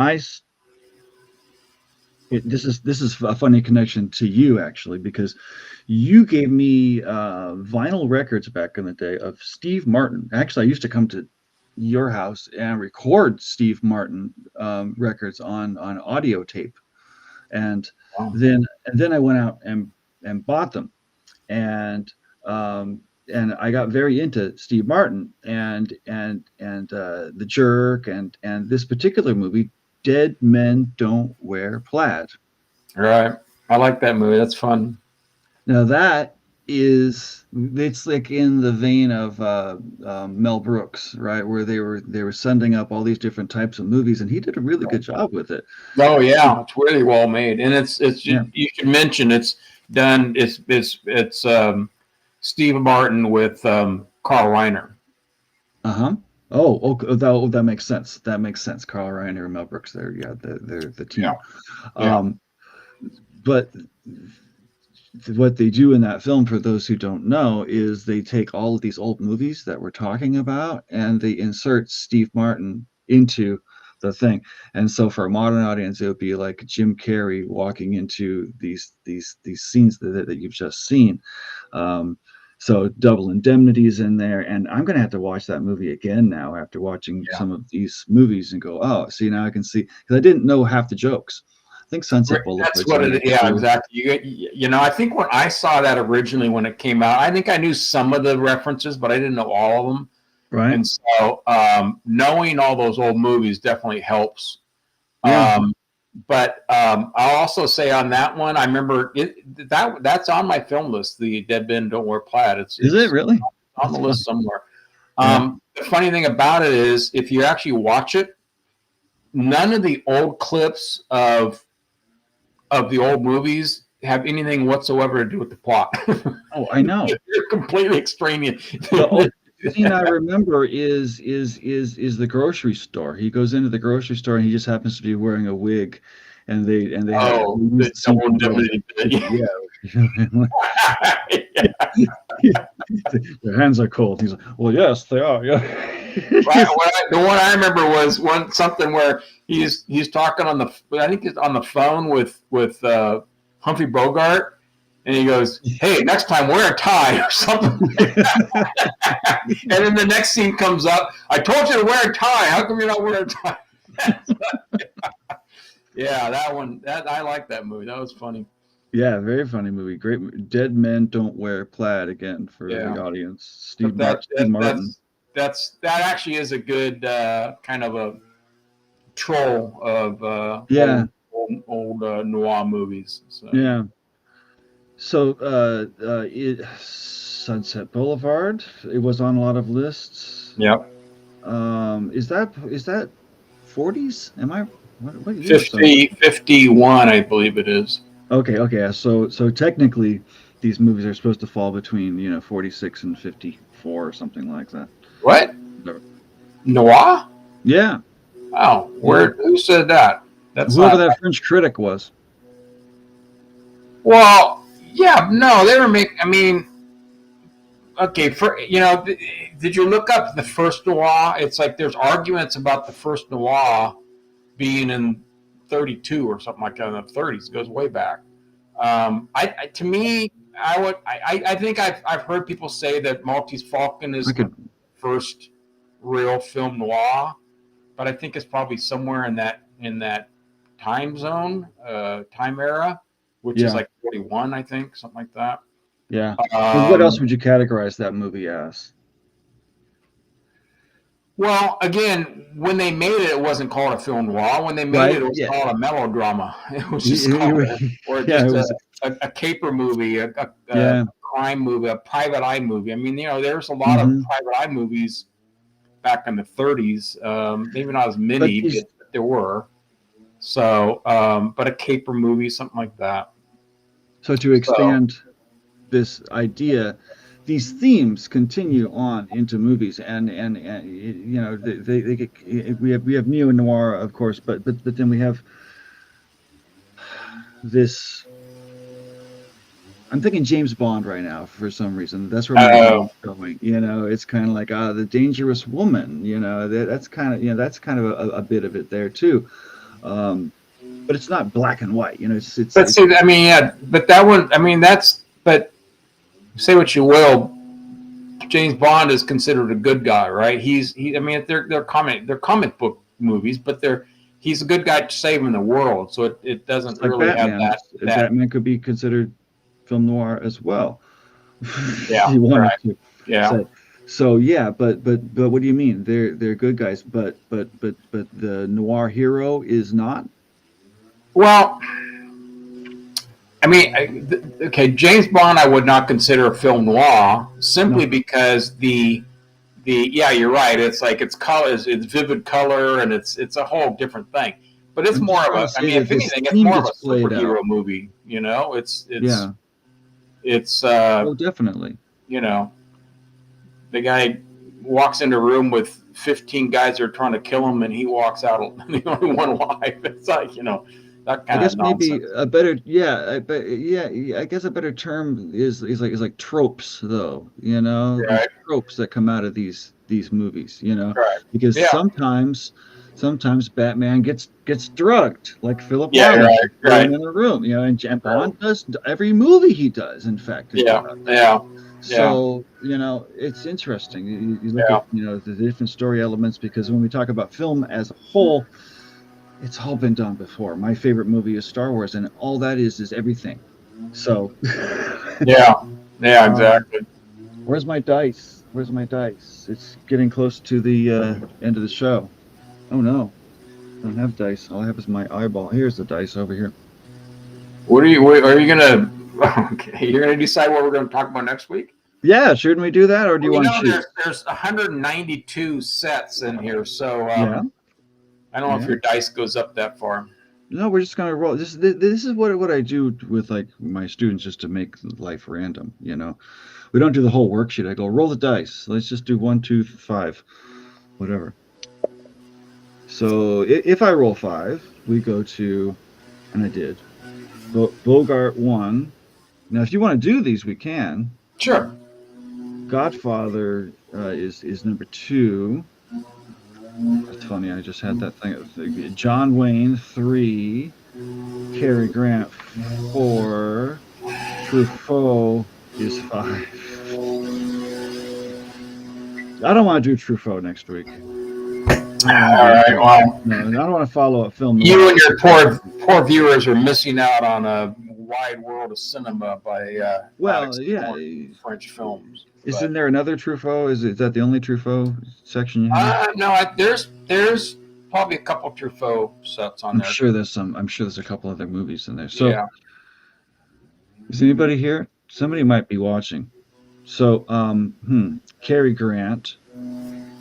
this is a funny connection to you, actually, because you gave me vinyl records back in the day of Steve Martin. Actually, I used to come to your house and record Steve Martin records on audio tape, and then I went out and bought them, and I got very into Steve Martin and The Jerk and this particular movie, Dead Men Don't Wear Plaid. Right. I like that movie. That's fun. Now it's like in the vein of Mel Brooks, right? Where they were sending up all these different types of movies, and he did a really good job with it. Oh yeah, it's really well made, and it's you should mention it's done. It's Steve Martin with Carl Reiner. Oh, that makes sense. That makes sense. Carl Reiner and Mel Brooks. They're the team. Yeah. But what they do in that film, for those who don't know, is they take all of these old movies that we're talking about and they insert Steve Martin into the thing. And so for a modern audience, it would be like Jim Carrey walking into these scenes that you've just seen. So Double Indemnity is in there, and I'm going to have to watch that movie again now after watching some of these movies and go, oh, see, now I can see, because I didn't know half the jokes. I think Sunset Boulevard. That's what it is. Yeah, exactly. I think when I saw that originally when it came out, I think I knew some of the references, but I didn't know all of them. Right. And so knowing all those old movies definitely helps. Yeah. But I'll also say on that one, I remember that's on my film list. The Dead Men Don't Wear Plaid. Is it really on the list somewhere? The funny thing about it is, if you actually watch it, none of the old clips of the old movies have anything whatsoever to do with the plot. Oh, I know. They're completely extraneous. The only scene I remember is the grocery store. He goes into the grocery store and he just happens to be wearing a wig, and they their hands are cold. He's like, well, yes, they are. Yeah. The one I remember was something where he's talking on the phone with Humphrey Bogart, and he goes, "Hey, next time wear a tie," or something like that. And then the next scene comes up. I told you to wear a tie. How come you're not wearing a tie? Yeah, that one. I like that movie. That was funny. Yeah, very funny movie. Great. Dead Men Don't Wear Plaid, again, for the audience. Steve Martin. That actually is a good kind of a troll of old noir movies. So. Yeah. So Sunset Boulevard, it was on a lot of lists. Yep. Is that 40s? Am I what 51, I believe it is. Okay. So technically, these movies are supposed to fall between 46 and 54 or something like that. What? Noir? Yeah. Oh, who said that? That's whoever that French critic was. Well, yeah, no, they were making. I mean, okay, did you look up the first Noir? It's like there's arguments about the first Noir being in 32 or something like that, in the 30s. It goes way back. I think I've heard people say that Maltese Falcon is the first real film noir, but I think it's probably somewhere in that time zone, time era, which is Yeah. like 41, I think, something like that. Yeah. And what else Um, would you categorize that movie as? well, again, when they made it, it wasn't called a film noir. When they made Right. it, it was Yeah. called a melodrama. It was just You- called, you- or yeah. It just was. a caper movie, a Yeah. crime movie, a private eye movie. I mean, there's a lot of Hmm. private eye movies back in the 30s. Maybe not as But many, these. but there were. So, but a caper movie, something like that. So to expand this idea, these themes continue on into movies, and you know they get, we have neo noir, of course, but then we have this. I'm thinking James Bond right now for some reason. That's where my mind is going. You know, it's kind of like the dangerous woman. You know, that's kind of that's kind of a bit of it there too. But it's not black and white. You know, But see, I mean, yeah, but that one, I mean, but say what you will, James Bond is considered a good guy, right? I mean, they're comic book movies, but he's a good guy saving the world, so it doesn't like really have Batman. that. Batman could be considered film noir as well. Yeah, If you wanted right. to. Yeah. So yeah, but what do you mean? They're good guys, but the noir hero is not. Well, I mean, okay, James Bond, I would not consider a film noir simply because yeah, you're right. It's like it's colors, it's vivid color, and it's a whole different thing. But it's more of a. I mean, if anything, it's more of a superhero movie. You know, it's oh, definitely. You know, the guy walks into a room with 15 guys that are trying to kill him, and he walks out the only one alive. It's like, that kind I guess of nonsense. maybe a better I guess a better term is like tropes though, Right. these tropes that come out of these movies, Right. because Yeah. sometimes Batman gets drugged like Philip Yeah, Robinson right. in a room, and Bond does every movie he does, in fact. Yeah. So, it's interesting. You look at, the different story elements, because when we talk about film as a whole, it's all been done before. My favorite movie is Star Wars, and all that is everything. So, Yeah, exactly. Where's my dice? It's getting close to the end of the show. Oh no, I don't have dice. All I have is my eyeball. Here's the dice over here. Are you gonna? Okay, you're gonna decide what we're gonna talk about next week? Yeah, shouldn't we do that, or do you want to shoot? There's 192 sets in here, so Yeah. I don't know if your dice goes up that far. No, we're just gonna roll. This is what I do with like my students, just to make life random. We don't do the whole worksheet. I go roll the dice. Let's just do 1, 2, 5, whatever. So if I roll 5, we go to, and I did, Bogart 1. Now, if you want to do these, we can. Sure. Godfather is number 2. That's funny. I just had that thing. John Wayne 3. Cary Grant 4. Truffaut is 5. I don't want to do Truffaut next week. All right. Well, no, I don't want to follow a film. You and your poor viewers are missing out on a wide world of cinema by French films. Isn't there another Truffaut? Is that the only Truffaut section you have? No, there's probably a couple of Truffaut sets on there. I'm sure there's a couple other movies in there. So, is anybody here? Somebody might be watching. So, Cary Grant,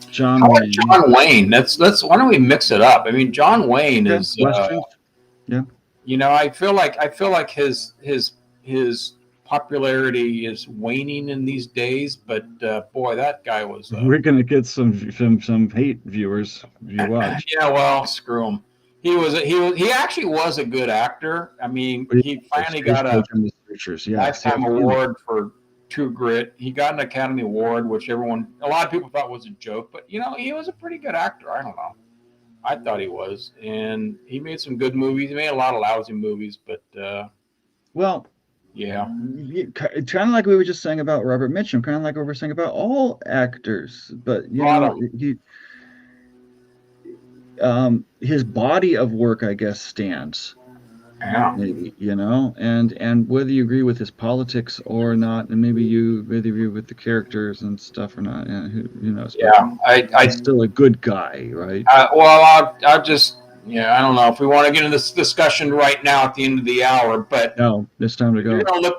John Wayne. John Wayne. Let's. Why don't we mix it up? I mean, John Wayne is. Western. I feel like his popularity is waning in these days, but boy, that guy was. We're gonna get some hate viewers if you watch. Yeah, well, screw him. He actually was a good actor. I mean, he finally got a Lifetime Award for True Grit. He got an Academy Award, which a lot of people thought was a joke, but he was a pretty good actor. I don't know. I thought he was, and he made some good movies. He made a lot of lousy movies, but yeah, kind of like we were just saying about Robert Mitchum, kind of like what we're saying about all actors. But his body of work, I guess, stands. Yeah. Maybe, and whether you agree with his politics or not, and maybe you whether you agree with the characters and stuff or not, and who knows? But Yeah. he's still a good guy, right? Well, I'll just, I don't know if we want to get into this discussion right now at the end of the hour, but No, it's time to if go. you're gonna look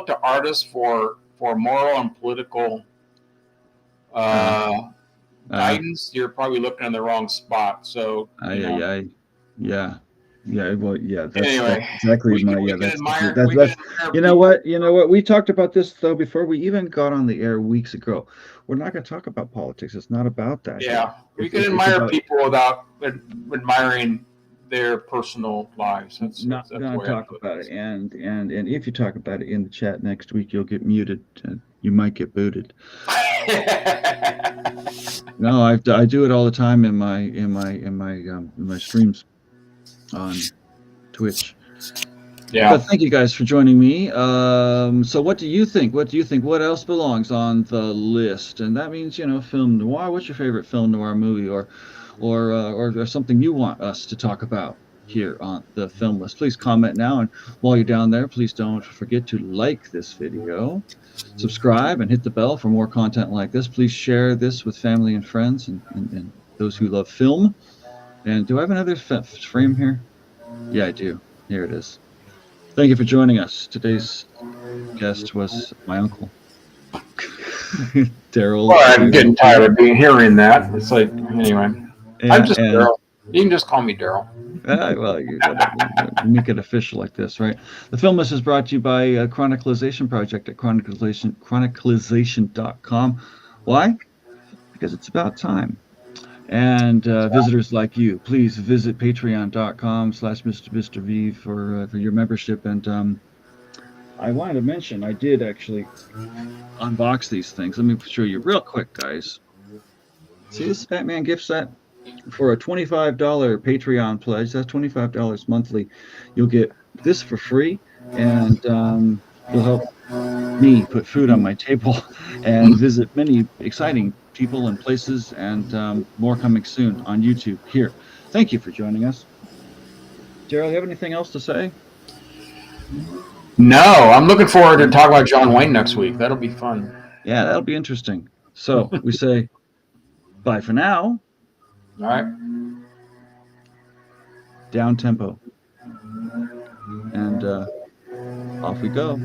to artists for moral and political guidance, you're probably looking in the wrong spot. So, Yeah. Well, yeah. That's anyway, exactly we my. can Yeah, that's admire you know what? You know what? We talked about this though before we even got on the air weeks ago. We're not going to talk about politics. It's not about that. Yeah, we can It's admire about, people without admiring their personal lives. Not going to talk about it. And if you talk about it in the chat next week, you'll get muted. And you might get booted. No, I do it all the time in my streams on Twitch. Yeah. But thank you guys for joining me. So what do you think? What else belongs on the list? And that means, film noir. What's your favorite film noir movie, or something you want us to talk about here on the film list? Please comment now. And while you're down there, please don't forget to like this video, subscribe, and hit the bell for more content like this. Please share this with family and friends and those who love film. And do I have another frame here? Yeah, I do. Here it is. Thank you for joining us. Today's guest was my uncle, Daryl. Well, I'm getting tired of hearing that. It's like, anyway. I'm just Daryl. You can just call me Daryl. Well, you make it official like this, right? The Film List is brought to you by Chronicalization Project at chronicalization.com. Why? Because it's about time. And visitors like you, please visit patreon.com/MrV for your membership. And I wanted to mention, I did actually unbox these things. Let me show you real quick, guys. See this Batman gift set? For a $25 Patreon pledge, that's $25 monthly, you'll get this for free, and you'll help me put food on my table and visit many exciting people and places, and more coming soon on YouTube here. Thank you for joining us. Daryl, you have anything else to say? No, I'm looking forward to talk about John Wayne next week. That'll be fun. Yeah, that'll be interesting. So we say bye for now. All right. Down tempo. And off we go.